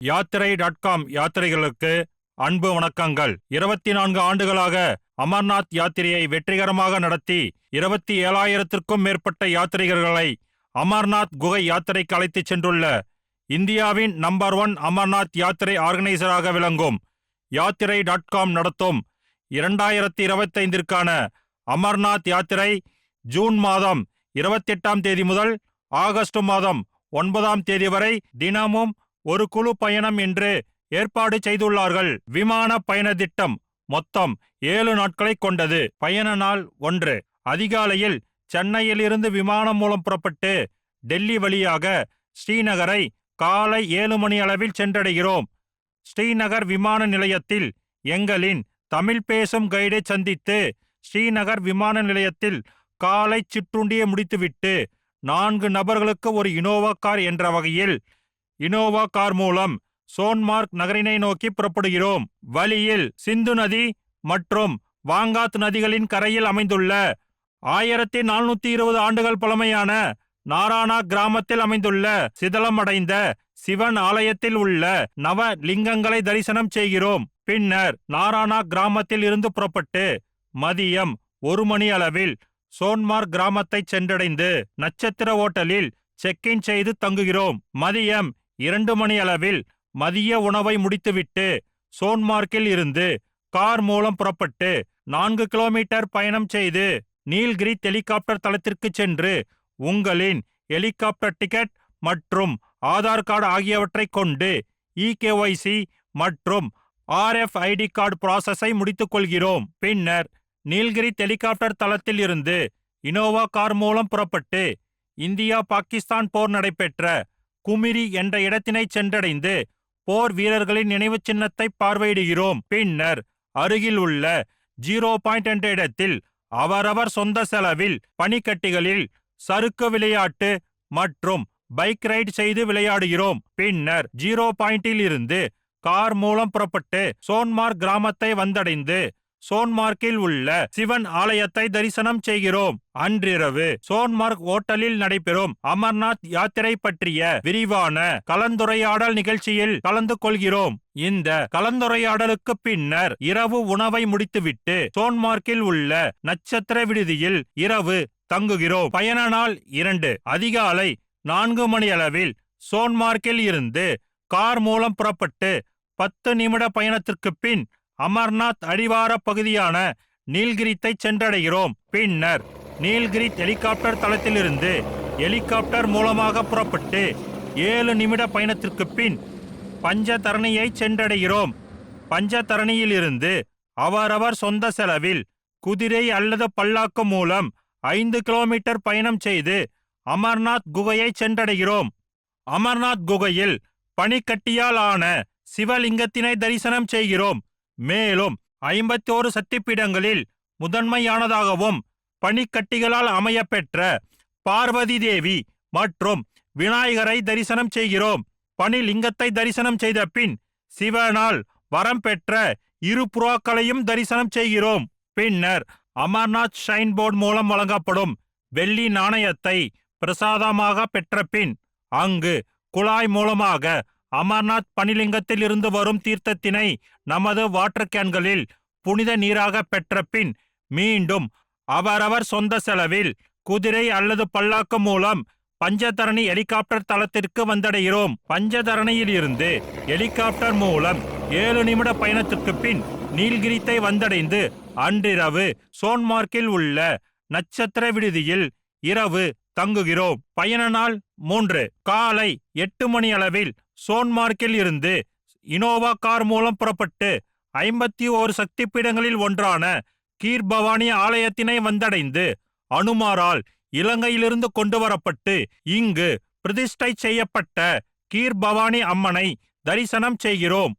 யாத்திரை.com யாத்திரைகளுக்கு அன்பு வணக்கங்கள். 24 ஆண்டுகளாக அமர்நாத் யாத்திரையை வெற்றிகரமாக நடத்தி 27,000க்கும் மேற்பட்ட யாத்ரீகர்களை அமர்நாத் குகை யாத்திரைக்கு அழைத்துச் சென்றுள்ள இந்தியாவின் நம்பர் 1 அமர்நாத் யாத்திரை ஆர்கனைசராக விளங்கும் யாத்திரை.com நடத்தும் 2025ற்கான அமர்நாத் யாத்திரை ஜூன் மாதம் 28ஆம் தேதி முதல் ஆகஸ்ட் மாதம் 9ஆம் தேதி வரை தினமும் ஒரு குழு பயணம் என்று ஏற்பாடு செய்துள்ளார்கள். விமான பயண திட்டம் மொத்தம் 7 நாட்களை கொண்டது. பயண நாள் 1. அதிகாலையில் சென்னையிலிருந்து விமானம் மூலம் புறப்பட்டு டெல்லி வழியாக ஸ்ரீநகரை காலை 7 மணி அளவில் சென்றடைகிறோம். ஸ்ரீநகர் விமான நிலையத்தில் எங்களின் தமிழ் பேசும் கைடை சந்தித்து ஸ்ரீநகர் விமான நிலையத்தில் காலை சிற்றுண்டியை முடித்துவிட்டு 4 நபர்களுக்கு ஒரு இனோவா கார் என்ற வகையில் இனோவா கார் மூலம் சோன்மார்க் நகரினை நோக்கி புறப்படுகிறோம். வழியில் சிந்து நதி மற்றும் வாங்காத் நதிகளின் கரையில் அமைந்துள்ள 1420 ஆண்டுகள் பழமையான நாரானா கிராமத்தில் அமைந்துள்ள சிதலமடைந்த சிவன் ஆலயத்தில் உள்ள நவ லிங்கங்களை தரிசனம் செய்கிறோம். பின்னர் நாரானா கிராமத்தில் இருந்து புறப்பட்டு மதியம் 1 மணி அளவில் சோன்மார்க் கிராமத்தை சென்றடைந்து நட்சத்திர ஓட்டலில் செக்-இன் செய்து தங்குகிறோம். மதியம் 2 மணி அளவில் மதிய உணவை முடித்துவிட்டு சோன்மார்க்கில் இருந்து கார் மூலம் புறப்பட்டு 4 கிலோமீட்டர் பயணம் செய்து நீல்கிரி ஹெலிகாப்டர் தளத்திற்கு சென்று உங்களின் ஹெலிகாப்டர் டிக்கெட் மற்றும் ஆதார் கார்டு ஆகியவற்றை கொண்டு EKYC மற்றும் RFID கார்டு ப்ராசஸை முடித்துக் கொள்கிறோம். பின்னர் நீல்கிரி ஹெலிகாப்டர் தளத்தில் இருந்து இனோவா கார் மூலம் புறப்பட்டு இந்தியா பாகிஸ்தான் போர் நடைபெற்ற குமிரி என்ற இடத்தினை சென்றடைந்து போர் வீரர்களின் நினைவு சின்னத்தை பார்வையிடுகிறோம். பின்னர் அருகில் உள்ள 0 பாயிண்ட் என்ற இடத்தில் அவரவர் சொந்த செலவில் பனிக்கட்டிகளில் சறுக்கு விளையாட்டு மற்றும் பைக் ரைட் செய்து விளையாடுகிறோம். பின்னர் 0 பாயிண்டில் இருந்து கார் மூலம் புறப்பட்டு சோன்மார்க் கிராமத்தை வந்தடைந்து சோன்மார்க்கில் உள்ள சிவன் ஆலயத்தை தரிசனம் செய்கிறோம். அன்றிரவு சோன்மார்க் ஓட்டலில் நடைபெறும் அமர்நாத் யாத்திரை பற்றிய விரிவான கலந்துரையாடல் நிகழ்ச்சியில் கலந்து கொள்கிறோம். இந்த கலந்துரையாடலுக்கு பின்னர் இரவு உணவை முடித்துவிட்டு சோன்மார்க்கில் உள்ள நட்சத்திர விடுதியில் இரவு தங்குகிறோம். பயண நாள் 2. அதிகாலை 4 மணி அளவில் சோன்மார்க்கில் இருந்து கார் மூலம் புறப்பட்டு 10 நிமிட பயணத்திற்கு பின் அமர்நாத் அடிவார பகுதியான நீல்கிரித்தை சென்றடைகிறோம். பின்னர் நீல்கிரி ஹெலிகாப்டர் தளத்திலிருந்து ஹெலிகாப்டர் மூலமாக புறப்பட்டு 7 நிமிட பயணத்திற்கு பின் பஞ்சதரணியை சென்றடைகிறோம். பஞ்சதரணியில் இருந்து அவரவர் சொந்த செலவில் குதிரை அல்லது பல்லாக்கு மூலம் 5 கிலோமீட்டர் பயணம் செய்து அமர்நாத் குகையை சென்றடைகிறோம். அமர்நாத் குகையில் பனிக்கட்டியால் ஆன சிவலிங்கத்தினை தரிசனம் செய்கிறோம். மேலும் 51 சக்திபீடங்களில் முதன்மையானதாகவும் பனிக்கட்டிகளால் அமையப்பெற்ற பார்வதி தேவி மற்றும் விநாயகரை தரிசனம் செய்கிறோம். பனிலிங்கத்தை தரிசனம் செய்த பின் சிவனால் வரம் பெற்ற 2 புறாக்களையும் தரிசனம் செய்கிறோம். பின்னர் அமர்நாத் ஷைன் போர்டு மூலம் வழங்கப்படும் வெள்ளி நாணயத்தை பிரசாதமாக பெற்ற பின் அங்கு குழாய் மூலமாக அமர்நாத் பனிலிங்கத்தில் இருந்து வரும் தீர்த்தத்தினை நமது வாட்டர் கேன்களில் புனித நீராக பெற்ற பின் மீண்டும் அவரவர் சொந்த செலவில் குதிரை அல்லது பல்லாக்கு மூலம் பஞ்சதரணி ஹெலிகாப்டர் தளத்திற்கு வந்தடைகிறோம். பஞ்சதரணியில் இருந்து ஹெலிகாப்டர் மூலம் 7 நிமிட பயணத்திற்கு பின் நீல்கிரித்தை வந்தடைந்து அன்றிரவு சோன்மார்க்கில் உள்ள நட்சத்திர விடுதியில் இரவு தங்குகிறோம். பயண நாள் 3. காலை 8 மணி அளவில் சோன்மார்க்கில் இருந்து இனோவா கார் மூலம் புறப்பட்டு 51 சக்தி பீடங்களில் ஒன்றான கீர் பவானி ஆலயத்தினை வந்தடைந்து அனுமாரால் இலங்கையிலிருந்து கொண்டு வரப்பட்டு இங்கு பிரதிஷ்டை செய்யப்பட்ட கீர் பவானி அம்மனை தரிசனம் செய்கிறோம்.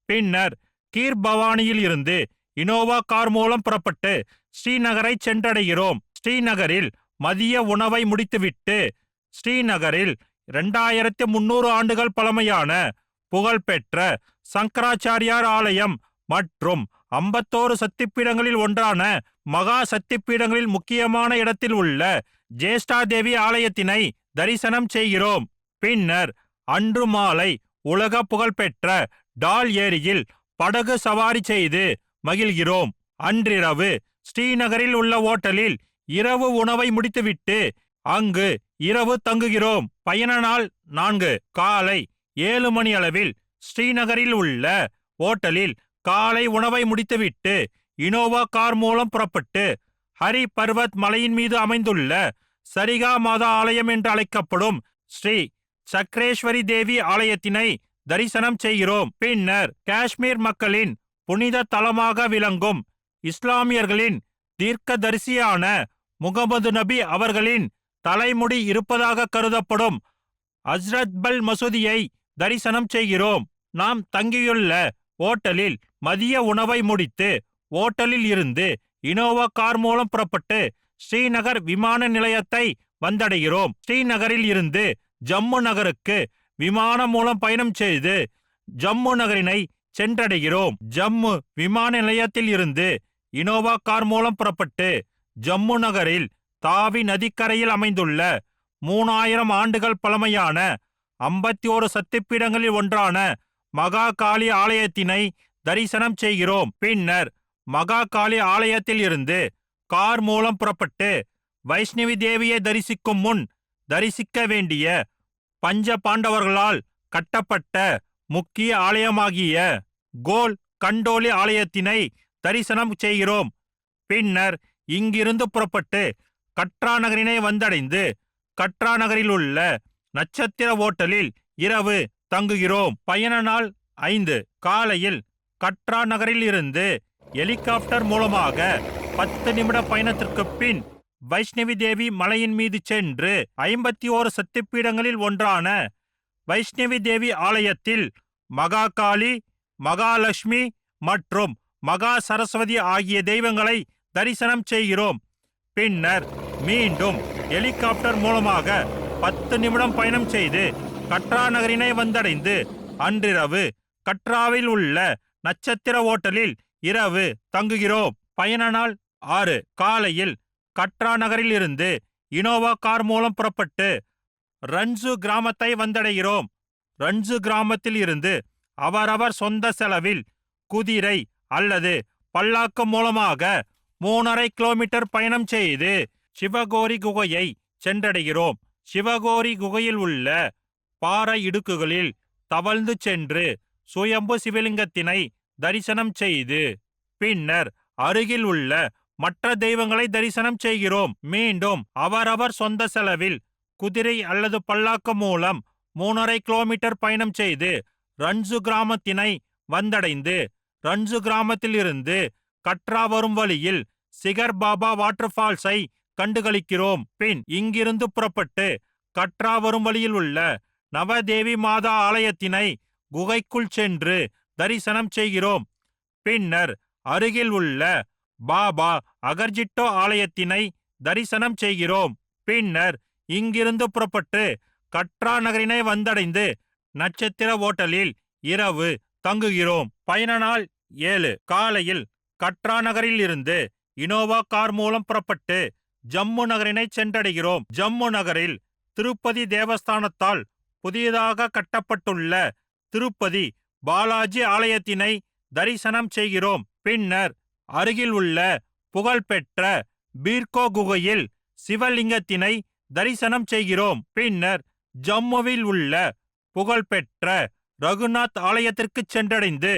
பின்னர் கீர் பவானியில் இருந்து இனோவா கார் மூலம் புறப்பட்டு ஸ்ரீநகரை சென்றடைகிறோம். ஸ்ரீநகரில் மதிய உணவை முடித்துவிட்டு ஸ்ரீநகரில் 2300 ஆண்டுகள் பழமையான புகழ்பெற்ற சங்கராச்சாரியார் ஆலயம் மற்றும் 51 சக்திபீடங்களில் ஒன்றான மகா சக்திபீடங்களில் முக்கியமான இடத்தில் உள்ள ஜேஷ்டா தேவி ஆலயத்தினை தரிசனம் செய்கிறோம். பின்னர் அன்று மாலை உலக புகழ்பெற்ற டால் ஏரியில் படகு சவாரி செய்து மகிழ்கிறோம். அன்றிரவு ஸ்ரீநகரில் உள்ள ஓட்டலில் இரவு உணவை முடித்துவிட்டு அங்கு இரவு தங்குகிறோம். பயண நாள் 4. காலை 7 மணி அளவில் ஸ்ரீநகரில் உள்ள ஓட்டலில் காலை உணவை முடித்துவிட்டு இனோவா கார் மூலம் புறப்பட்டு ஹரி பர்வத் மலையின் மீது அமைந்துள்ள சரிகா மாதா ஆலயம் என்று அழைக்கப்படும் ஸ்ரீ சக்ரேஸ்வரி தேவி ஆலயத்தினை தரிசனம் செய்கிறோம். பின்னர் காஷ்மீர் மக்களின் புனித தலமாக விளங்கும் இஸ்லாமியர்களின் தீர்க்கதரிசியான முகமது நபி அவர்களின் தலைமுடி இருப்பதாக கருதப்படும் ஹஸ்ரத் பல் மசூதியை தரிசனம் செய்கிறோம். நாம் தங்கியுள்ள ஓட்டலில் மதிய உணவை முடித்து ஓட்டலில் இருந்து இனோவா கார் மூலம் புறப்பட்டு ஸ்ரீநகர் விமான நிலையத்தை வந்தடைகிறோம். ஸ்ரீநகரில் இருந்து ஜம்மு நகருக்கு விமானம் மூலம் பயணம் செய்து ஜம்மு நகரினை சென்றடைகிறோம். ஜம்மு விமான நிலையத்தில் இருந்து இனோவா கார் மூலம் புறப்பட்டு ஜம்மு நகரில் தாவி நதிக்கரையில் அமைந்துள்ள 3000 ஆண்டுகள் பழமையான 51 சக்திப்பீடங்களில் ஒன்றான மகா காளி ஆலயத்தினை தரிசனம் செய்கிறோம். பின்னர் மகா காளி ஆலயத்தில் இருந்து கார் மூலம் புறப்பட்டு வைஷ்ணவி தேவியை தரிசிக்கும் முன் தரிசிக்க வேண்டிய பஞ்ச பாண்டவர்களால் கட்டப்பட்ட முக்கிய ஆலயமாகிய கோல் கண்டோலி ஆலயத்தினை தரிசனம் செய்கிறோம். பின்னர் இங்கிருந்து புறப்பட்டு கட்ரா நகரினை வந்தடைந்து கட்ரா நகரில் உள்ள நட்சத்திர ஓட்டலில் இரவு தங்குகிறோம். பயண நாள் 5. காலையில் கட்ரா நகரில் இருந்து ஹெலிகாப்டர் மூலமாக 10 நிமிட பயணத்திற்கு பின் வைஷ்ணவி தேவி மலையின் மீது சென்று 51 சக்திப்பீடங்களில் ஒன்றான வைஷ்ணவி தேவி ஆலயத்தில் மகா காளி, மகாலட்சுமி மற்றும் மகா சரஸ்வதி ஆகிய தெய்வங்களை தரிசனம் செய்கிறோம். பின்னர் மீண்டும் ஹெலிகாப்டர் மூலமாக 10 நிமிடம் பயணம் செய்து கட்ரா நகரினை வந்தடைந்து அன்றிரவு கட்ராவில் உள்ள நட்சத்திர ஓட்டலில் இரவு தங்குகிறோம். பயண நாள் 6. காலையில் கட்ரா நகரில் இருந்து இனோவா கார் மூலம் புறப்பட்டு ரன்சு கிராமத்தை வந்தடைகிறோம். ரன்சு கிராமத்தில் இருந்து அவரவர் சொந்த செலவில் குதிரை அல்லது பல்லாக்கு மூலமாக 3.5 கிலோமீட்டர் பயணம் செய்து சிவகோரி குகையை சென்றடைகிறோம். சிவகோரி குகையில் உள்ள பாறை இடுக்குகளில் தவழ்ந்து சென்று சுயம்பு சிவலிங்கத்தினை தரிசனம் செய்து பின்னர் அருகில் உள்ள மற்ற தெய்வங்களை தரிசனம் செய்கிறோம். மீண்டும் அவரவர் சொந்த செலவில் குதிரை அல்லது பல்லாக்கு மூலம் 3.5 கிலோமீட்டர் பயணம் செய்து ரன்சு கிராமத்தினை வந்தடைந்து ரன்சு கிராமத்தில் இருந்து கட்ரா வரும் வழியில் சிகர் பாபா வாட்டர் ஃபால்ஸை கண்டுகளிக்கிறோம். பின் இங்கிருந்து புறப்பட்டு கட்ரா வரும் வழியில் உள்ள நவதேவி மாதா ஆலயத்தினை குகைக்குள் சென்று தரிசனம் செய்கிறோம். பின்னர் அருகில் உள்ள பாபா அகர்ஜிட்டோ ஆலயத்தினை தரிசனம் செய்கிறோம். பின்னர் இங்கிருந்து புறப்பட்டு கட்ரா நகரினை வந்தடைந்து நட்சத்திர ஓட்டலில் இரவு தங்குகிறோம். பயண நாள் 7. காலையில் கட்ரா நகரில் இருந்து இனோவா கார் மூலம் புறப்பட்டு ஜம்மு நகரினை சென்றடைகிறோம். ஜம்மு நகரில் திருப்பதி தேவஸ்தானத்தால் புதியதாக கட்டப்பட்டுள்ள திருப்பதி பாலாஜி ஆலயத்தினை தரிசனம் செய்கிறோம். பின்னர் அருகில் உள்ள புகழ்பெற்ற பீர்கோ குகையில் சிவலிங்கத்தினை தரிசனம் செய்கிறோம். பின்னர் ஜம்முவில் உள்ள புகழ்பெற்ற ரகுநாத் ஆலயத்திற்கு சென்றடைந்து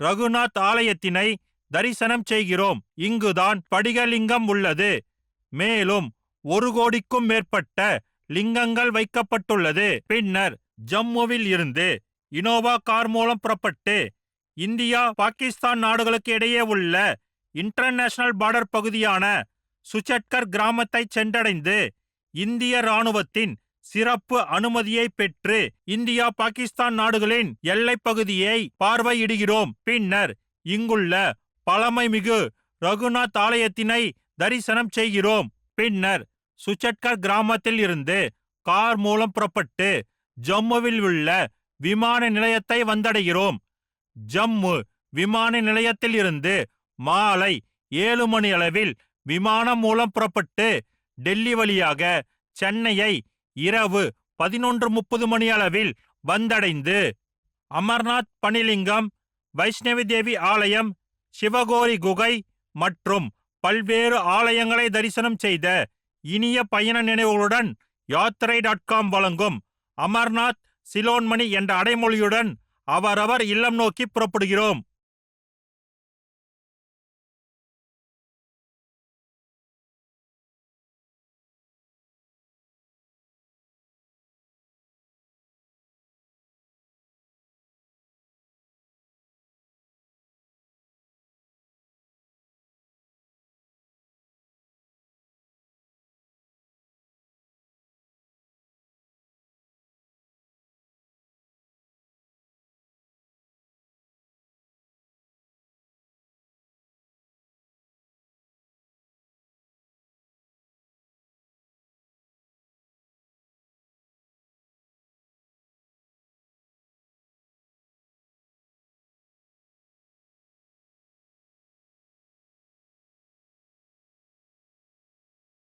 ரகுநாத் ஆலயத்தினை தரிசனம் செய்கிறோம். இங்குதான் படிகலிங்கம் உள்ளது. மேலும் 1 கோடிக்கும் மேற்பட்ட லிங்கங்கள் வைக்கப்பட்டுள்ளது. பின்னர் ஜம்முவில் இருந்து இனோவா கார் மூலம் புறப்பட்டு இந்தியா பாகிஸ்தான் நாடுகளுக்கு இடையே உள்ள இன்டர்நேஷனல் பார்டர் பகுதியான சுச்சட்கர் கிராமத்தை சென்றடைந்து இந்திய ராணுவத்தின் சிறப்பு அனுமதியை பெற்று இந்தியா பாகிஸ்தான் நாடுகளின் எல்லை பகுதியை பார்வையிடுகிறோம். பின்னர் இங்குள்ள பழமைமிகு ரகுநாத் ஆலயத்தினை தரிசனம் செய்கிறோம். பின்னர் சுச்சட்கர் கிராமத்தில் இருந்து கார் மூலம் புறப்பட்டு ஜம்முவில் உள்ள விமான நிலையத்தை வந்தடைகிறோம். ஜம்மு விமான நிலையத்தில் இருந்து மாலை 7 மணி அளவில் விமானம் மூலம் புறப்பட்டு டெல்லி வழியாக சென்னையை இரவு 11:30 மணி அளவில் வந்தடைந்து அமர்நாத் பனிலிங்கம், வைஷ்ணவி தேவி ஆலயம், சிவகோரி குகை மற்றும் பல்வேறு ஆலயங்களை தரிசனம் செய்த இனிய பயண நினைவுகளுடன் யாத்திரை.com வழங்கும் அமர்நாத் சிலோன்மணி என்ற அடைமொழியுடன் அவரவர் இல்லம் நோக்கி புறப்படுகிறோம்.